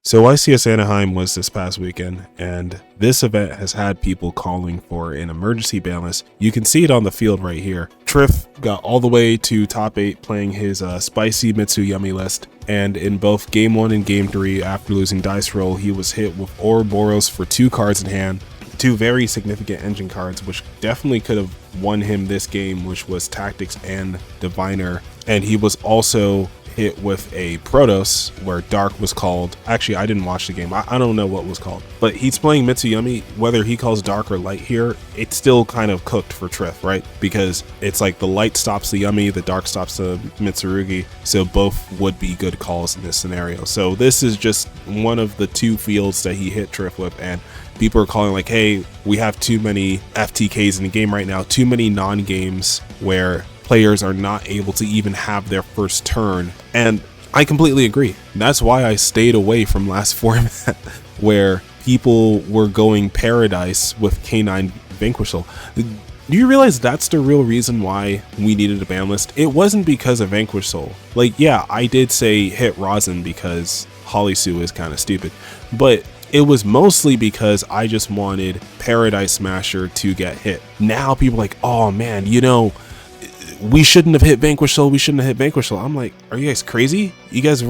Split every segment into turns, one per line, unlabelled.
So YCS Anaheim was this past weekend, and this event has had people calling for an emergency ban list. You can see it on the field right here. Triff got all the way to top 8 playing his spicy Mitsu Yummy list, and in both game 1 and game 3, after losing dice roll, he was hit with Ouroboros for 2 cards in hand, 2 very significant engine cards, which definitely could have won him this game, which was Tactics and Diviner. And he was also hit with a Protoss where Dark was called. Actually, I didn't watch the game. I don't know what was called, but he's playing Mitsuyumi. Whether he calls Dark or Light here, it's still kind of cooked for Triff, right? Because it's like the Light stops the Yummy, the Dark stops the Mitsurugi. So both would be good calls in this scenario. So this is just one of the 2 fields that he hit Triff with, and people are calling like, hey, we have too many FTKs in the game right now, too many non-games where players are not able to even have their first turn. And I completely agree. That's why I stayed away from last format where people were going Paradise with K9 Vanquishal. Do you realize that's the real reason why we needed a ban list? It wasn't because of Vanquish Soul. Like, yeah, I did say hit Rosin because Holly Sue is kind of stupid, but it was mostly because I just wanted Paradise Smasher to get hit. Now people are like, oh man, you know, we shouldn't have hit Vanquish Soul. We shouldn't have hit Vanquish Soul. I'm like, are you guys crazy? You guys,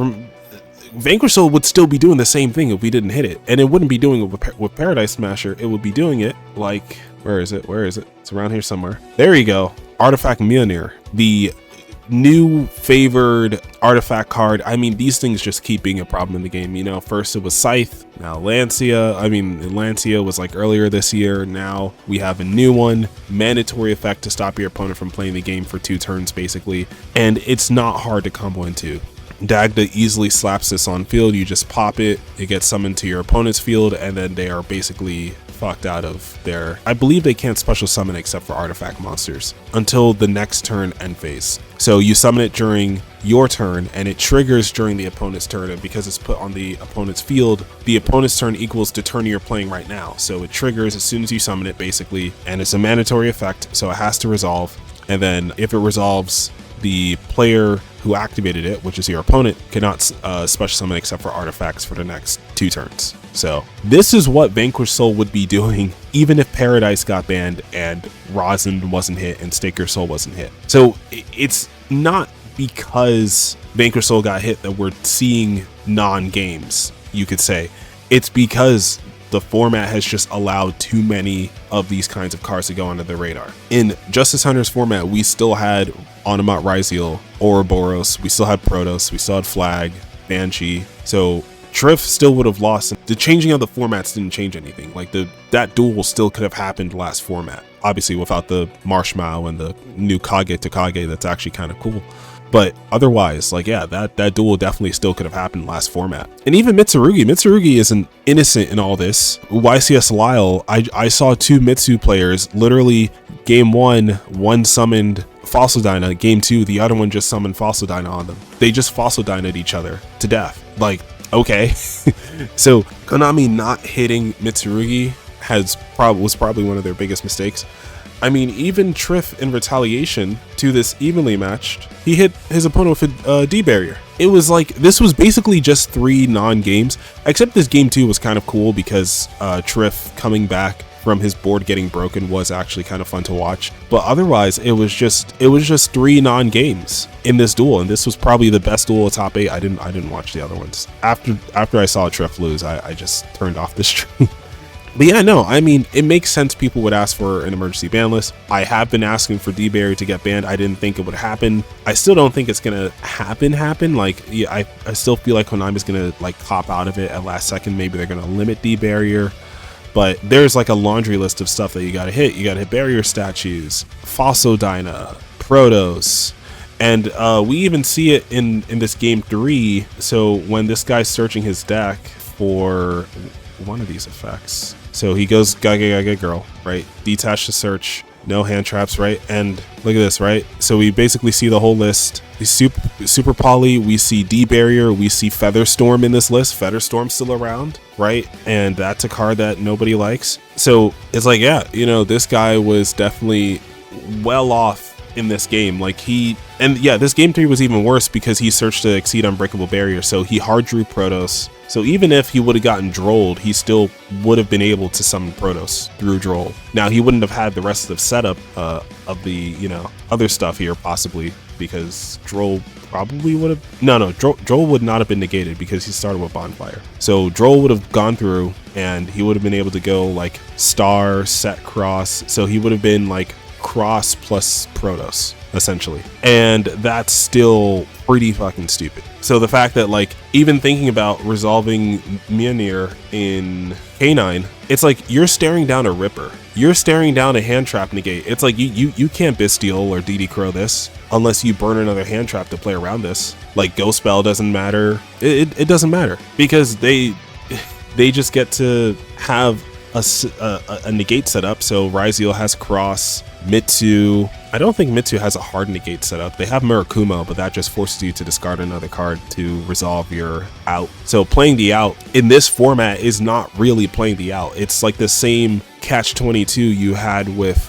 Vanquish Soul would still be doing the same thing if we didn't hit it, and it wouldn't be doing it with Paradise Smasher. It would be doing it like, where is it? Where is it? It's around here somewhere. There you go. Artifact Mjolnir, the new favored artifact card. I mean, these things just keep being a problem in the game. You know, first it was Scythe, now Lancia. I mean, Lancia was like earlier this year. Now we have a new one, mandatory effect to stop your opponent from playing the game for 2 turns basically, and it's not hard to combo into. Dagda easily slaps this on field. You just pop it, it gets summoned to your opponent's field, and then they are basically fucked out of their, I believe they can't special summon except for artifact monsters until the next turn end phase. So you summon it during your turn and it triggers during the opponent's turn, and because it's put on the opponent's field, the opponent's turn equals the turn you're playing right now. So it triggers as soon as you summon it basically, and it's a mandatory effect, so it has to resolve. And then if it resolves, the player who activated it, which is your opponent, cannot special summon except for artifacts for the next 2 turns. So this is what Vanquish Soul would be doing even if Paradise got banned and Rosin wasn't hit and Stake Your Soul wasn't hit. So it's not because Vanquish Soul got hit that we're seeing non-games, you could say. It's because the format has just allowed too many of these kinds of cards to go under the radar. In Justice Hunter's format, we still had Onamat Ryziel, Ouroboros, we still had Protoss, we still had Flag, Banshee. So Triff still would have lost. The changing of the formats didn't change anything. Like that duel still could have happened last format. Obviously without the Marshmallow and the new Kage to Kage, that's actually kind of cool. But otherwise, like, yeah, that duel definitely still could have happened last format. And even Mitsurugi isn't innocent in all this. YCS Lyle, I saw 2 Mitsu players, literally game 1 summoned Fossil Dyna, game 2, the other one just summoned Fossil Dyna on them. They just Fossil Dyna'd each other to death. Like, okay. So Konami not hitting Mitsurugi was probably one of their biggest mistakes. I mean, even Triff in retaliation to this evenly matched, he hit his opponent with a D barrier. It was like, this was basically just 3 non-games, except this game 2 was kind of cool because Triff coming back from his board getting broken was actually kind of fun to watch. But otherwise, it was just 3 non-games in this duel, and this was probably the best duel of top 8. I didn't watch the other ones. After I saw Triff lose, I just turned off the stream. But yeah, no, I mean, it makes sense people would ask for an emergency ban list. I have been asking for D-Barrier to get banned. I didn't think it would happen. I still don't think it's gonna happen. Like, yeah, I still feel like Konami's gonna like cop out of it at last second. Maybe they're gonna limit D-Barrier. But there's like a laundry list of stuff that you gotta hit. You gotta hit barrier statues, Fossil Dyna, Protoss. And we even see it in this game 3. So when this guy's searching his deck for one of these effects, so he goes Gaga Girl, right? Detach the search, no hand traps, right? And look at this, right? So we basically see the whole list. We super poly, we see D barrier, we see Featherstorm in this list. Featherstorm's still around, right? And that's a card that nobody likes. So it's like, yeah, you know, this guy was definitely well off in this game. Like this game 3 was even worse because he searched to exceed Unbreakable Barrier, so he hard drew Protoss. So even if he would have gotten Drolled, he still would have been able to summon Protoss through Droll. Now he wouldn't have had the rest of the setup of the other stuff here possibly, because Droll probably would have Droll would not have been negated because he started with Bonfire. So Droll would have gone through and he would have been able to go like Star, Set, Cross. So he would have been like Cross plus Protoss essentially, and that's still pretty fucking stupid. So the fact that like even thinking about resolving Mjolnir in K9, it's like you're staring down a Ripper, you're staring down a hand trap negate. It's like you can't Bestial or DD Crow this unless you burn another hand trap to play around this. Like Ghost Spell doesn't matter, it doesn't matter, because they just get to have a negate setup. So Ryzeal has Cross, Mitsu. I don't think Mitsu has a hard negate setup. They have Murakumo, but that just forces you to discard another card to resolve your out. So playing the out in this format is not really playing the out. It's like the same catch-22 you had with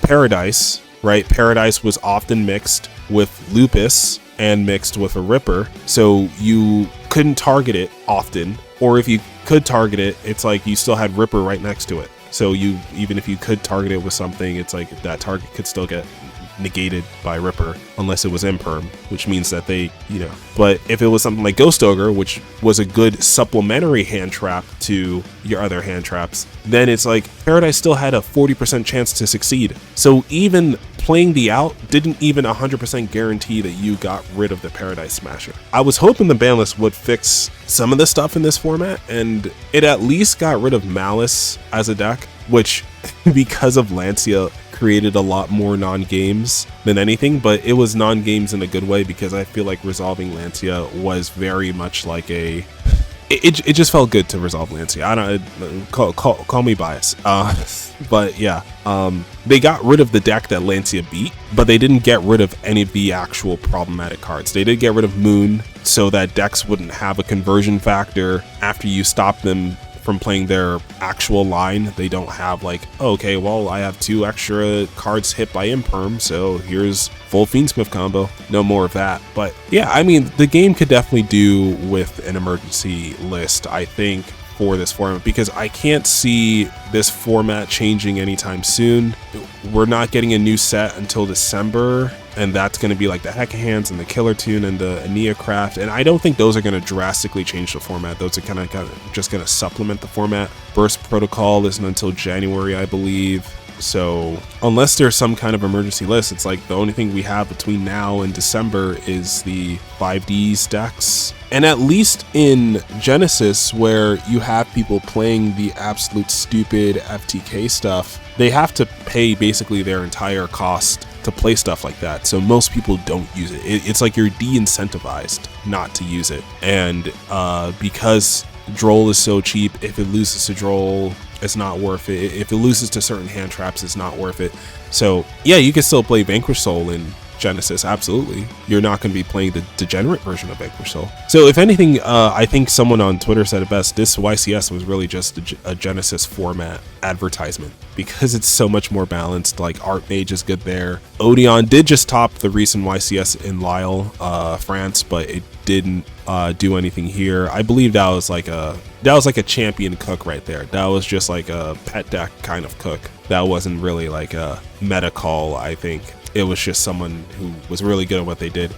Paradise, right? Paradise was often mixed with Lupus and mixed with a Ripper, so you couldn't target it often, or if you could target it, it's like you still had Ripper right next to it. So even if you could target it with something, it's like that target could still get negated by Ripper unless it was imperm, which means that but if it was something like Ghost Ogre, which was a good supplementary hand trap to your other hand traps, then it's like Paradise still had a 40% chance to succeed. So even playing the out didn't even 100% guarantee that you got rid of the Paradise Smasher. I was hoping the ban list would fix some of the stuff in this format, and it at least got rid of Malice as a deck, which because of Lancia created a lot more non-games than anything, but it was non-games in a good way, because I feel like resolving Lancia was very much like it just felt good to resolve Lancia. I don't call me biased, but yeah, they got rid of the deck that Lancia beat, but they didn't get rid of any of the actual problematic cards. They did get rid of Moon, so that decks wouldn't have a conversion factor after you stop them from playing their actual line. They don't have like, oh, okay, well, I have 2 extra cards hit by Imperm, so here's full Fiendsmith combo. No more of that. But yeah, I mean, the game could definitely do with an emergency list, I think, for this format, because I can't see this format changing anytime soon. We're not getting a new set until December, and that's going to be like the Hecka Hands and the Killer Tune and the Ania Craft, and I don't think those are going to drastically change the format. Those are kind of just going to supplement the format. Burst Protocol isn't until January, I believe. So unless there's some kind of emergency list, it's like the only thing we have between now and December is the 5Ds decks. And at least in Genesis, where you have people playing the absolute stupid FTK stuff, they have to pay basically their entire cost to play stuff like that. So most people don't use it. It's like you're de-incentivized not to use it. And because Droll is so cheap, if it loses to Droll, it's not worth it. If it loses to certain hand traps, it's not worth it. So yeah, you can still play Vanquish Soul in Genesis, absolutely. You're not going to be playing the degenerate version of Vanquish Soul. So if anything, I think someone on Twitter said it best, this YCS was really just a Genesis format advertisement, because it's so much more balanced. Like Art Mage is good there. Odeon did just top the recent YCS in Lille, France, but it didn't do anything here. I believe that was like a champion cook right there. That was just like a pet deck kind of cook. That wasn't really like a meta call, I think. It was just someone who was really good at what they did,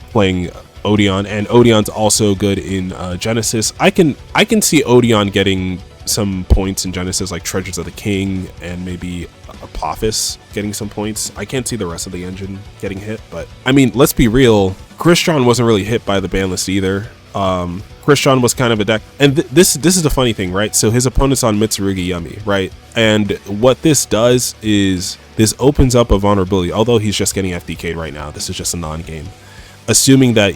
playing Odeon, and Odeon's also good in Genesis. I can see Odeon getting some points in Genesis, like Treasures of the King and maybe Apophis getting some points. I can't see the rest of the engine getting hit, but I mean, let's be real, Christian wasn't really hit by the ban list either. Christian was kind of a deck, and this is the funny thing, right? So his opponent's on Mitsurugi Yumi, right? And what this does is this opens up a vulnerability, although he's just getting FTK'd right now. This is just a non-game. Assuming that,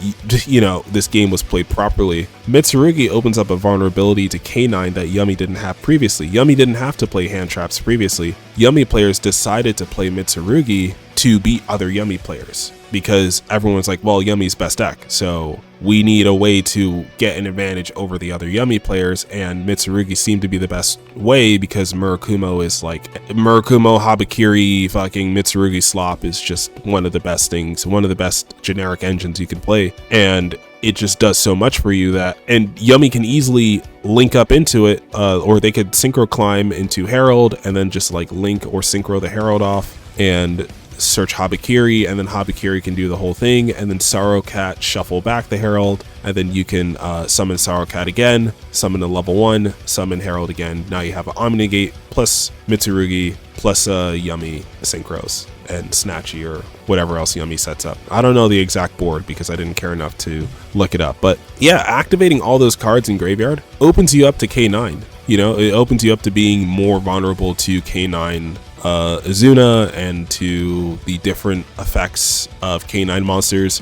this game was played properly, Mitsurugi opens up a vulnerability to K9 that Yumi didn't have previously. Yumi didn't have to play hand traps previously. Yumi players decided to play Mitsurugi to beat other Yumi players, because everyone's like, well, Yumi's best deck, so we need a way to get an advantage over the other Yumi players, and Mitsurugi seemed to be the best way because Murakumo is like Murakumo, Habakiri, fucking Mitsurugi slop is just one of the best things, one of the best generic engines you can play, and it just does so much for you that, and Yumi can easily link up into it, or they could synchro climb into Herald and then just like link or synchro the Herald off and search Habakiri, and then Habakiri can do the whole thing, and then Sorrowcat shuffle back the Herald, and then you can summon Sorrowcat again, summon a level 1, summon Herald again. Now you have an Omnigate plus Mitsurugi plus Yumi synchros and Snatchy or whatever else Yumi sets up. I don't know the exact board because I didn't care enough to look it up, but yeah, activating all those cards in Graveyard opens you up to K9. You know, it opens you up to being more vulnerable to K9 Azuna and to the different effects of K9 monsters,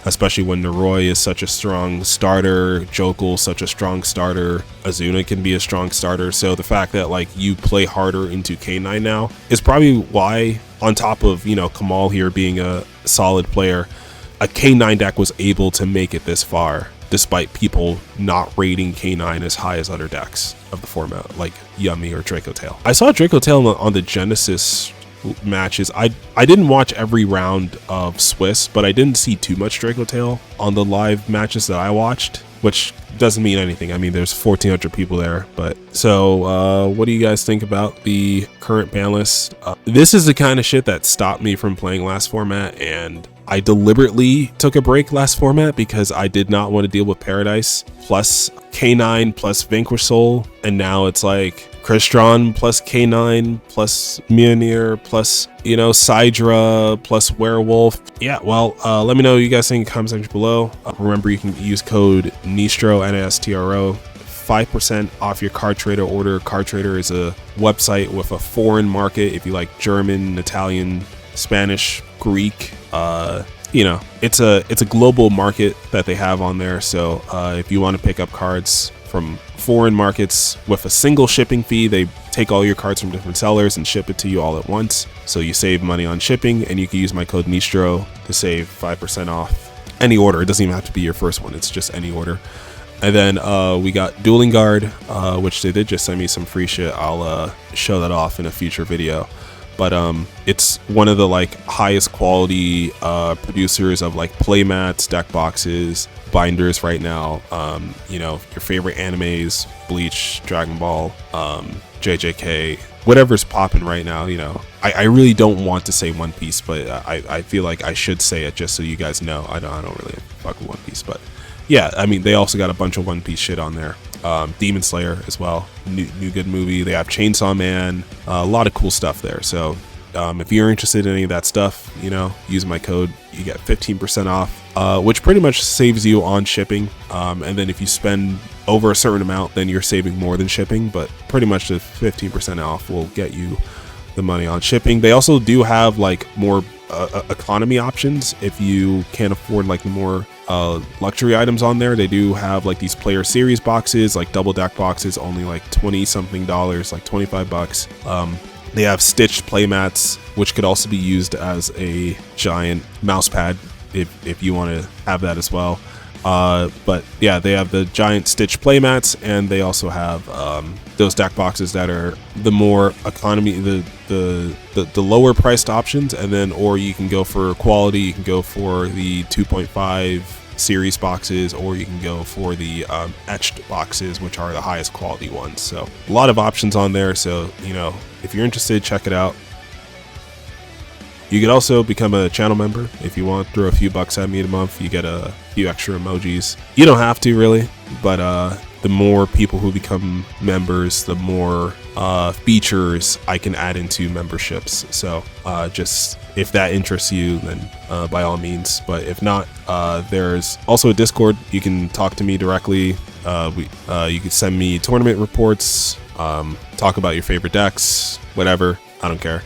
especially when Noroi is such a strong starter, Jokul such a strong starter, Azuna can be a strong starter. So the fact that like you play harder into K9 now is probably why, on top of, you know, Kamal here being a solid player, a K9 deck was able to make it this far despite people not rating K9 as high as other decks of the format like Yumi or Draco Tail. I saw Draco Tail on the Genesis matches. I didn't watch every round of Swiss, but I didn't see too much Draco Tail on the live matches that I watched, which doesn't mean anything. I mean, there's 1,400 people there, but so what do you guys think about the current ban list? This is the kind of shit that stopped me from playing last format, and I deliberately took a break last format because I did not want to deal with Paradise plus K9 plus Vanquish Soul, and now it's like Crystron plus K9 plus Mjolnir plus, you know, Sidra plus Werewolf. Yeah, well, let me know what you guys think in the comment section below. Remember, you can use code Nistro, NASTRO, 5% off your Card Trader order. Card Trader is a website with a foreign market. If you like German, Italian, Spanish, Greek, you know, it's a global market that they have on there. So if you want to pick up cards from foreign markets with a single shipping fee, they take all your cards from different sellers and ship it to you all at once. So you save money on shipping, and you can use my code Nistro to save 5% off any order. It doesn't even have to be your first one, it's just any order. And then we got Dueling Guard, which they did just send me some free shit. I'll show that off in a future video. But it's one of the like highest quality producers of like playmats, deck boxes, binders right now. You know, your favorite animes, Bleach, Dragon Ball, JJK, whatever's popping right now. You know, I really don't want to say One Piece, but I feel like I should say it just so you guys know. I don't really fuck with One Piece, but yeah, I mean, they also got a bunch of One Piece shit on there. Demon Slayer as well, new good movie. They have Chainsaw Man, a lot of cool stuff there. So if you're interested in any of that stuff, you know, use my code, you get 15% off, which pretty much saves you on shipping. And then if you spend over a certain amount, then you're saving more than shipping, but pretty much the 15% off will get you the money on shipping. They also do have like more economy options if you can't afford like the more luxury items on there. They do have like these player series boxes, like double deck boxes, only like 20 something dollars, like 25 bucks. They have stitched playmats, which could also be used as a giant mouse pad if you want to have that as well. But yeah, they have the giant stitched playmats, and they also have those deck boxes that are the more economy, the lower priced options, and then or you can go for quality, you can go for the 2.5 series boxes, or you can go for the etched boxes, which are the highest quality ones. So a lot of options on there. So, you know, if you're interested, check it out. You could also become a channel member if you want. Throw a few bucks at me a month, you get a few extra emojis. You don't have to really, but the more people who become members, the more features I can add into memberships. So just if that interests you, then by all means. But if not, there's also a Discord. You can talk to me directly. You can send me tournament reports, talk about your favorite decks, whatever. I don't care.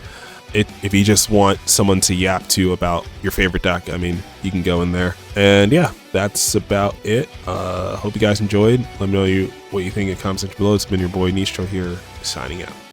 If you just want someone to yap to about your favorite deck, I mean, you can go in there. And yeah, that's about it. Hope you guys enjoyed. Let me know what you think in the comment section below. It's been your boy Nistro here, signing out.